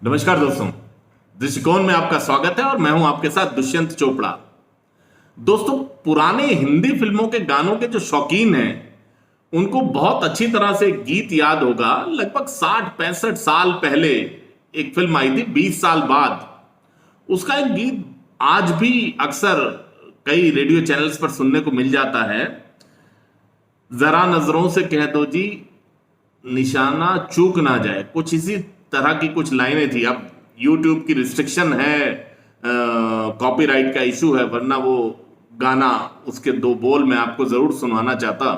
नमस्कार दोस्तों, दृष्टिकोण में आपका स्वागत है और मैं हूं आपके साथ दुष्यंत चोपड़ा। दोस्तों, पुराने हिंदी फिल्मों के गानों के जो शौकीन हैं उनको बहुत अच्छी तरह से गीत याद होगा। लगभग 60-65 साल पहले एक फिल्म आई थी, 20 साल बाद उसका एक गीत आज भी अक्सर कई रेडियो चैनल्स पर सुनने को मिल जाता है। जरा नजरों से कह दो जी, निशाना चूक ना जाए, कुछ इसी तरह की कुछ लाइनें थी। अब YouTube की रिस्ट्रिक्शन है, कॉपीराइट का इशू है, वरना वो गाना उसके दो बोल मैं आपको जरूर सुनाना चाहता।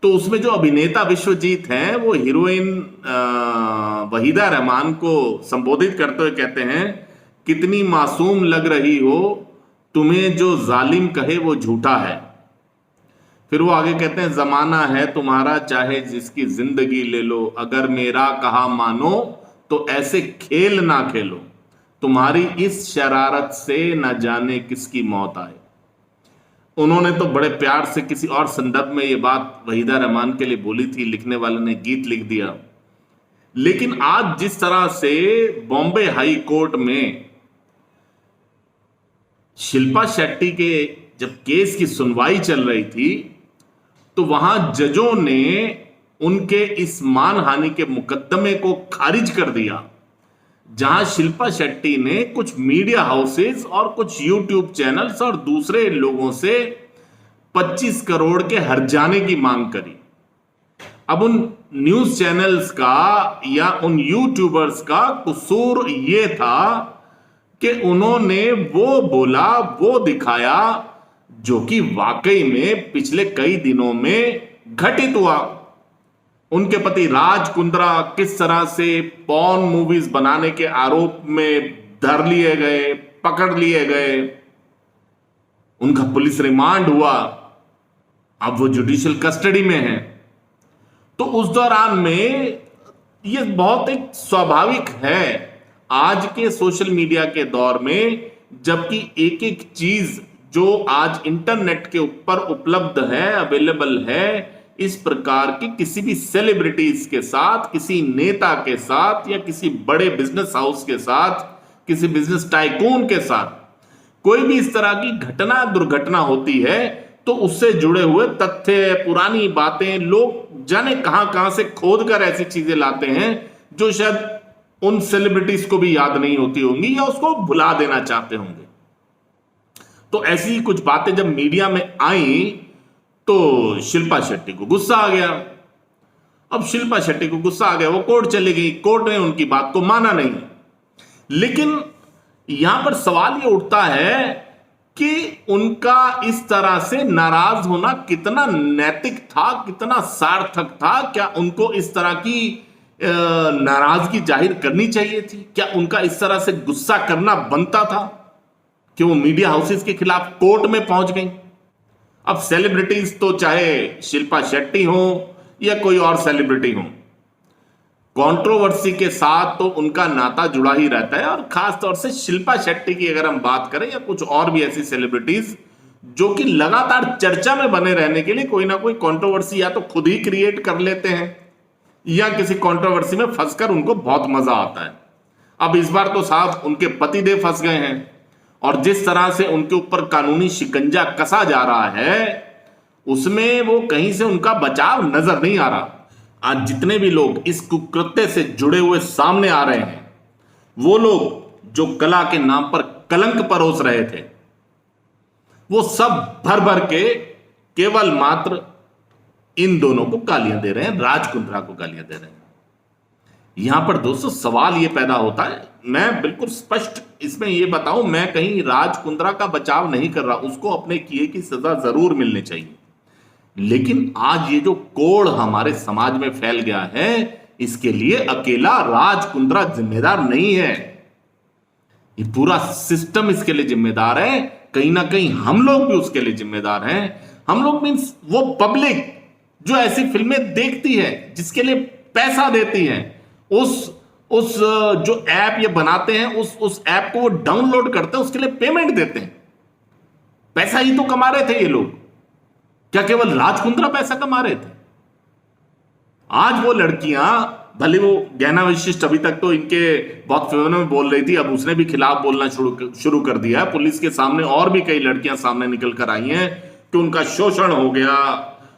तो उसमें जो अभिनेता विश्वजीत हैं वो हीरोइन वहीदा रहमान को संबोधित करते हुए कहते हैं, कितनी मासूम लग रही हो, तुम्हें जो जालिम कहे वो झूठा है। फिर वो आगे कहते हैं, जमाना है तुम्हारा चाहे जिसकी जिंदगी ले लो, अगर मेरा कहा मानो तो ऐसे खेल ना खेलो, तुम्हारी इस शरारत से न जाने किसकी मौत आए। उन्होंने तो बड़े प्यार से किसी और संदर्भ में ये बात वहीदा रहमान के लिए बोली थी, लिखने वाले ने गीत लिख दिया। लेकिन आज जिस तरह से बॉम्बे हाई कोर्ट में शिल्पा शेट्टी के जब केस की सुनवाई चल रही थी तो वहां जजों ने उनके इस मानहानि के मुकदमे को खारिज कर दिया, जहां शिल्पा शेट्टी ने कुछ मीडिया हाउसेस और कुछ यूट्यूब चैनल्स और दूसरे लोगों से 25 करोड़ के हर्जाने की मांग करी। अब उन न्यूज चैनल्स का या उन यूट्यूबर्स का कसूर ये था कि उन्होंने वो बोला, वो दिखाया जो कि वाकई में पिछले कई दिनों में घटित हुआ। उनके पति राज कुंद्रा किस तरह से पॉर्न मूवीज बनाने के आरोप में धर लिए गए, पकड़ लिए गए, उनका पुलिस रिमांड हुआ, अब वो जुडिशियल कस्टडी में है। तो उस दौरान में ये बहुत एक स्वाभाविक है आज के सोशल मीडिया के दौर में, जबकि एक एक चीज जो आज इंटरनेट के ऊपर उपलब्ध है, अवेलेबल है, इस प्रकार की किसी भी सेलिब्रिटीज के साथ, किसी नेता के साथ या किसी बड़े बिजनेस हाउस के साथ, किसी बिजनेस टाइकून के साथ कोई भी इस तरह की घटना दुर्घटना होती है तो उससे जुड़े हुए तथ्य, पुरानी बातें लोग जाने कहां से खोद कर ऐसी चीजें लाते हैं जो शायद उन सेलिब्रिटीज को भी याद नहीं होती होंगी या उसको भुला देना चाहते होंगे। तो ऐसी कुछ बातें जब मीडिया में आई तो शिल्पा शेट्टी को गुस्सा आ गया। अब शिल्पा शेट्टी को गुस्सा आ गया, वो कोर्ट चली गई, कोर्ट ने उनकी बात को माना नहीं। लेकिन यहां पर सवाल ये उठता है कि उनका इस तरह से नाराज होना कितना नैतिक था, कितना सार्थक था। क्या उनको इस तरह की नाराजगी जाहिर करनी चाहिए थी? क्या उनका इस तरह से गुस्सा करना बनता था कि वो मीडिया हाउसेस के खिलाफ कोर्ट में पहुंच गई? अब सेलिब्रिटीज तो चाहे शिल्पा शेट्टी हो या कोई और सेलिब्रिटी हो, कंट्रोवर्सी के साथ तो उनका नाता जुड़ा ही रहता है। और खास तौर से शिल्पा शेट्टी की अगर हम बात करें या कुछ और भी ऐसी सेलिब्रिटीज जो कि लगातार चर्चा में बने रहने के लिए कोई ना कोई कंट्रोवर्सी या तो खुद ही क्रिएट कर लेते हैं या किसी कंट्रोवर्सी में फंसकर उनको बहुत मजा आता है। अब इस बार तो साहब उनके पतिदेव फंस गए हैं और जिस तरह से उनके ऊपर कानूनी शिकंजा कसा जा रहा है उसमें वो कहीं से उनका बचाव नजर नहीं आ रहा। आज जितने भी लोग इस कुकृत्य से जुड़े हुए सामने आ रहे हैं, वो लोग जो कला के नाम पर कलंक परोस रहे थे, वो सब भर भर के केवल मात्र इन दोनों को गालियां दे रहे हैं, राज कुंद्रा को गालियां दे रहे हैं। यहां पर दोस्तों सवाल यह पैदा होता है, मैं बिल्कुल स्पष्ट इसमें यह बताऊं, मैं कहीं राज कुंद्रा का बचाव नहीं कर रहा, उसको अपने किए की सजा जरूर मिलनी चाहिए। लेकिन आज ये जो कोड़ हमारे समाज में फैल गया है, इसके लिए अकेला राज कुंद्रा जिम्मेदार नहीं है, ये पूरा सिस्टम इसके लिए जिम्मेदार है। कहीं ना कहीं हम लोग भी उसके लिए जिम्मेदार हैं। हम लोग मीन्स वो पब्लिक जो ऐसी फिल्में देखती है, जिसके लिए पैसा देती है, उस जो ऐप ये बनाते हैं, उस ऐप को वो डाउनलोड करते हैं, उसके लिए पेमेंट देते हैं। पैसा ही तो कमा रहे थे ये लोग। क्या केवल राज कुंद्रा पैसा कमा रहे थे? आज वो लड़कियां, भले वो गहना विशिष्ट अभी तक तो इनके बहुत फेवर में बोल रही थी, अब उसने भी खिलाफ बोलना शुरू कर दिया है। पुलिस के सामने और भी कई लड़कियां सामने निकल कर आई हैं कि उनका शोषण हो गया,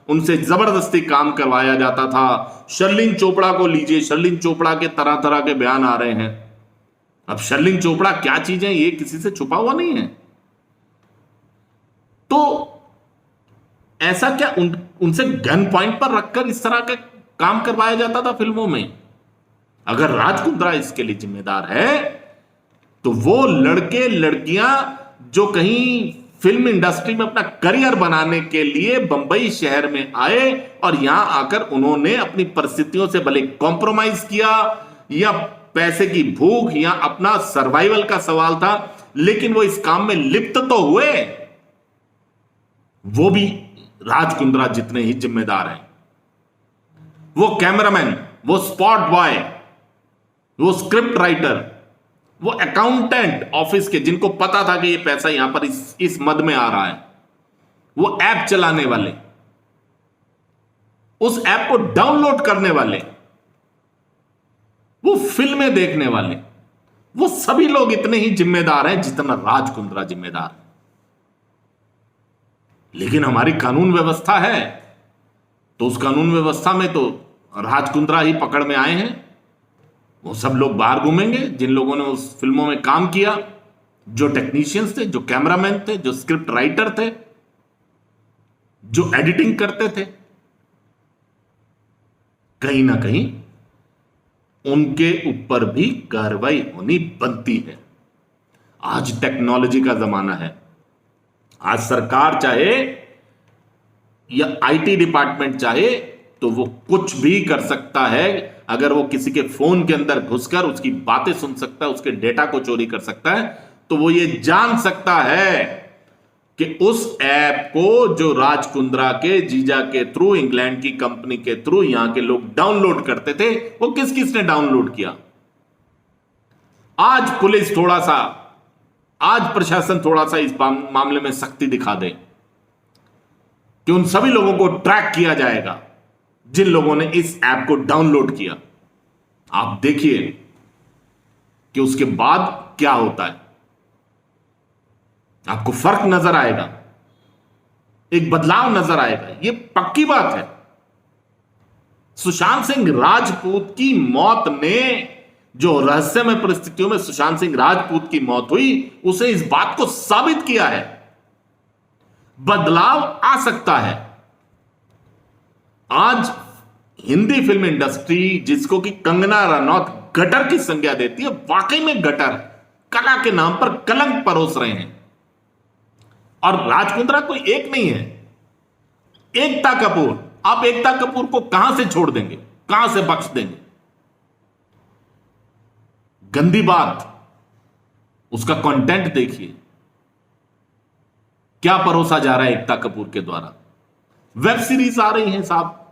उनसे जबरदस्ती काम करवाया जाता था। शर्लिन चोपड़ा को लीजिए, शर्लिन चोपड़ा के तरह तरह के बयान आ रहे हैं। अब शर्लिन चोपड़ा क्या चीज है, ये किसी से छुपा हुआ नहीं है। तो ऐसा क्या उनसे गन पॉइंट पर रखकर इस तरह का काम करवाया जाता था फिल्मों में? अगर राज कुंद्रा इसके लिए जिम्मेदार है, तो वो लड़के लड़कियां जो कहीं फिल्म इंडस्ट्री में अपना करियर बनाने के लिए बंबई शहर में आए और यहां आकर उन्होंने अपनी परिस्थितियों से भले कॉम्प्रोमाइज किया, या पैसे की भूख या अपना सर्वाइवल का सवाल था, लेकिन वो इस काम में लिप्त तो हुए। वो भी राज कुंद्रा जितने ही जिम्मेदार हैं। वो कैमरामैन, वो स्पॉट बॉय, वो स्क्रिप्ट राइटर, वो अकाउंटेंट ऑफिस के, जिनको पता था कि ये पैसा यहां पर इस मद में आ रहा है, वो ऐप चलाने वाले, उस ऐप को डाउनलोड करने वाले, वो फिल्में देखने वाले, वो सभी लोग इतने ही जिम्मेदार हैं जितना राज कुंद्रा जिम्मेदार है। लेकिन हमारी कानून व्यवस्था है, तो उस कानून व्यवस्था में तो राज कुंद्रा ही पकड़ में आए हैं। वो सब लोग बाहर घूमेंगे जिन लोगों ने उस फिल्मों में काम किया, जो टेक्नीशियंस थे, जो कैमरामैन थे, जो स्क्रिप्ट राइटर थे, जो एडिटिंग करते थे। कहीं ना कहीं उनके ऊपर भी कार्रवाई होनी बनती है। आज टेक्नोलॉजी का जमाना है। आज सरकार चाहे या आईटी डिपार्टमेंट चाहे तो वो कुछ भी कर सकता है। अगर वो किसी के फोन के अंदर घुसकर उसकी बातें सुन सकता है, उसके डेटा को चोरी कर सकता है, तो वो ये जान सकता है कि उस ऐप को जो राज कुंद्रा के जीजा के थ्रू, इंग्लैंड की कंपनी के थ्रू यहां के लोग डाउनलोड करते थे, वो किस किस ने डाउनलोड किया। आज पुलिस थोड़ा सा, आज प्रशासन थोड़ा सा इस मामले में सख्ती दिखा दे कि उन सभी लोगों को ट्रैक किया जाएगा जिन लोगों ने इस ऐप को डाउनलोड किया। आप देखिए कि उसके बाद क्या होता है, आपको फर्क नजर आएगा, एक बदलाव नजर आएगा। यह पक्की बात है। सुशांत सिंह राजपूत की मौत ने, जो रहस्यमय परिस्थितियों में सुशांत सिंह राजपूत की मौत हुई, उसे इस बात को साबित किया है। बदलाव आ सकता है। आज हिंदी फिल्म इंडस्ट्री, जिसको कि कंगना रनौत गटर की संज्ञा देती है, वाकई में गटर, कला के नाम पर कलंक परोस रहे हैं। और राज कुंद्रा कोई एक नहीं है। एकता कपूर, आप एकता कपूर को कहां से छोड़ देंगे, कहां से बख्श देंगे? गंदी बात, उसका कंटेंट देखिए, क्या परोसा जा रहा है एकता कपूर के द्वारा। वेब सीरीज आ रही हैं साहब।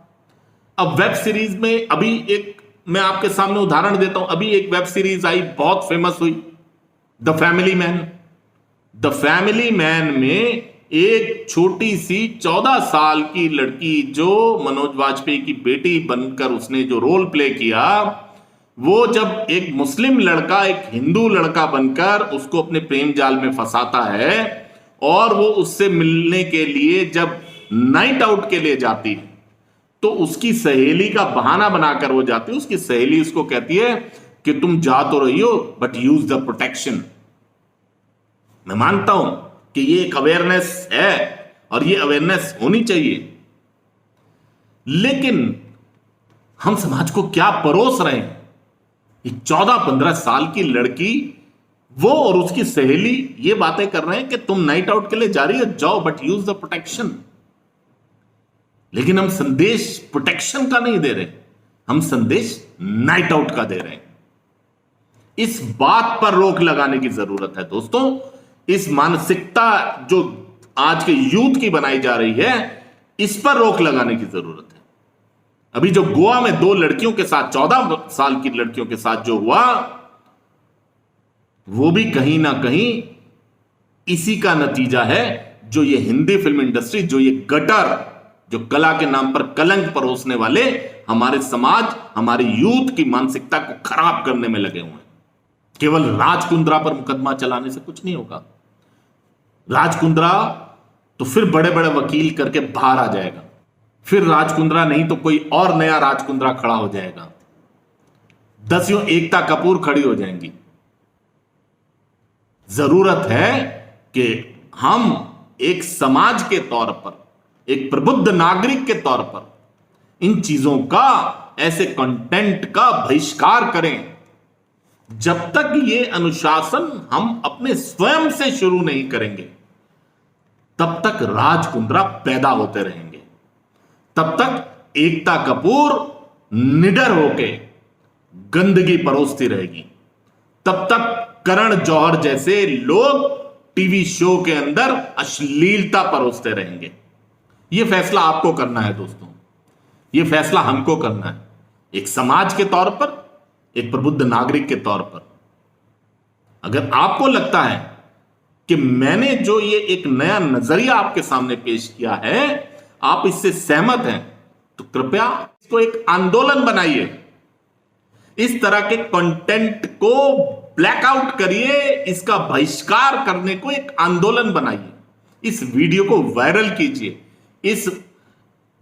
अब वेब सीरीज में अभी एक, मैं आपके सामने उदाहरण देता हूं, अभी एक वेब सीरीज आई, बहुत फेमस हुई, the family man. The family man में एक छोटी सी 14 साल की लड़की, जो मनोज वाजपेयी की बेटी बनकर उसने जो रोल प्ले किया, वो जब एक मुस्लिम लड़का एक हिंदू लड़का बनकर उसको अपने प्रेम जाल में फंसाता है, और वो उससे मिलने के लिए जब नाइट आउट के लिए जाती है, तो उसकी सहेली का बहाना बनाकर वो जाती है। उसकी सहेली उसको कहती है कि तुम जा तो रही हो, बट यूज द प्रोटेक्शन। मैं मानता हूं कि ये एक अवेयरनेस है और ये अवेयरनेस होनी चाहिए, लेकिन हम समाज को क्या परोस रहे हैं? 14-15 साल की लड़की, वो और उसकी सहेली ये बातें कर रहे हैं कि तुम नाइट आउट के लिए जा रही हो, जाओ, बट यूज द प्रोटेक्शन। लेकिन हम संदेश प्रोटेक्शन का नहीं दे रहे, हम संदेश नाइट आउट का दे रहे हैं। इस बात पर रोक लगाने की जरूरत है दोस्तों। इस मानसिकता जो आज के यूथ की बनाई जा रही है, इस पर रोक लगाने की जरूरत है। अभी जो गोवा में 2 लड़कियों के साथ, 14 साल की लड़कियों के साथ जो हुआ, वो भी कहीं ना कहीं इसी का नतीजा है, जो ये हिंदी फिल्म इंडस्ट्री, जो ये गटर, जो कला के नाम पर कलंक परोसने वाले हमारे समाज, हमारे यूथ की मानसिकता को खराब करने में लगे हुए हैं। केवल राज कुंद्रा पर मुकदमा चलाने से कुछ नहीं होगा। राज कुंद्रा तो फिर बड़े बड़े वकील करके बाहर आ जाएगा, फिर राज कुंद्रा नहीं तो कोई और नया राज कुंद्रा खड़ा हो जाएगा, 10 एकता कपूर खड़ी हो जाएंगी। जरूरत है कि हम एक समाज के तौर पर, एक प्रबुद्ध नागरिक के तौर पर इन चीजों का, ऐसे कंटेंट का बहिष्कार करें। जब तक ये अनुशासन हम अपने स्वयं से शुरू नहीं करेंगे, तब तक राज कुंद्रा पैदा होते रहेंगे। तब तक एकता कपूर निडर होके गंदगी परोसती रहेगी। तब तक करण जौहर जैसे लोग टीवी शो के अंदर अश्लीलता परोसते रहेंगे। यह फैसला आपको करना है दोस्तों, यह फैसला हमको करना है, एक समाज के तौर पर, एक प्रबुद्ध नागरिक के तौर पर। अगर आपको लगता है कि मैंने जो ये एक नया नजरिया आपके सामने पेश किया है, आप इससे सहमत हैं, तो कृपया इसको एक आंदोलन बनाइए। इस तरह के कंटेंट को ब्लैकआउट करिए, इसका बहिष्कार करने को एक आंदोलन बनाइए। इस वीडियो को वायरल कीजिए।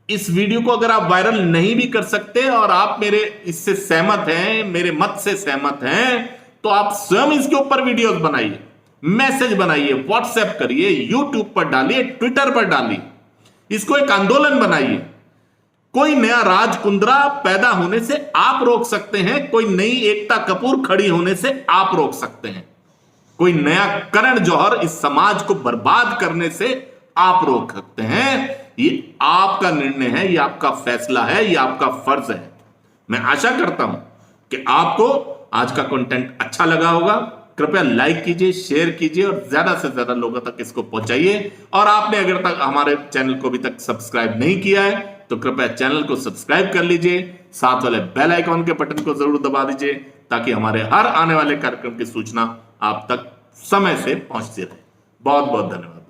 इस वीडियो को अगर आप वायरल नहीं भी कर सकते और आप मेरे इससे सहमत हैं, मेरे मत से सहमत हैं, तो आप स्वयं इसके ऊपर वीडियोस बनाइए, मैसेज बनाइए, व्हाट्सएप करिए, यूट्यूब पर डालिए, ट्विटर पर डालिए, इसको एक आंदोलन बनाइए। कोई नया राज कुंद्रा पैदा होने से आप रोक सकते हैं, कोई नई एकता कपूर खड़ी होने से आप रोक सकते हैं, कोई नया करण जौहर इस समाज को बर्बाद करने से आप रोक सकते हैं। ये आपका निर्णय है, ये आपका फैसला है, ये आपका फर्ज है। मैं आशा करता हूं कि आपको आज का कंटेंट अच्छा लगा होगा। कृपया लाइक कीजिए, शेयर कीजिए और ज्यादा से ज्यादा लोगों तक इसको पहुंचाइए। और आपने अगर तक हमारे चैनल को अभी तक सब्सक्राइब नहीं किया है तो कृपया चैनल को सब्सक्राइब कर लीजिए, साथ वाले बेल आइकॉन के बटन को जरूर दबा दीजिए, ताकि हमारे हर आने वाले कार्यक्रम की सूचना आप तक समय से पहुंचती रहे। बहुत बहुत धन्यवाद।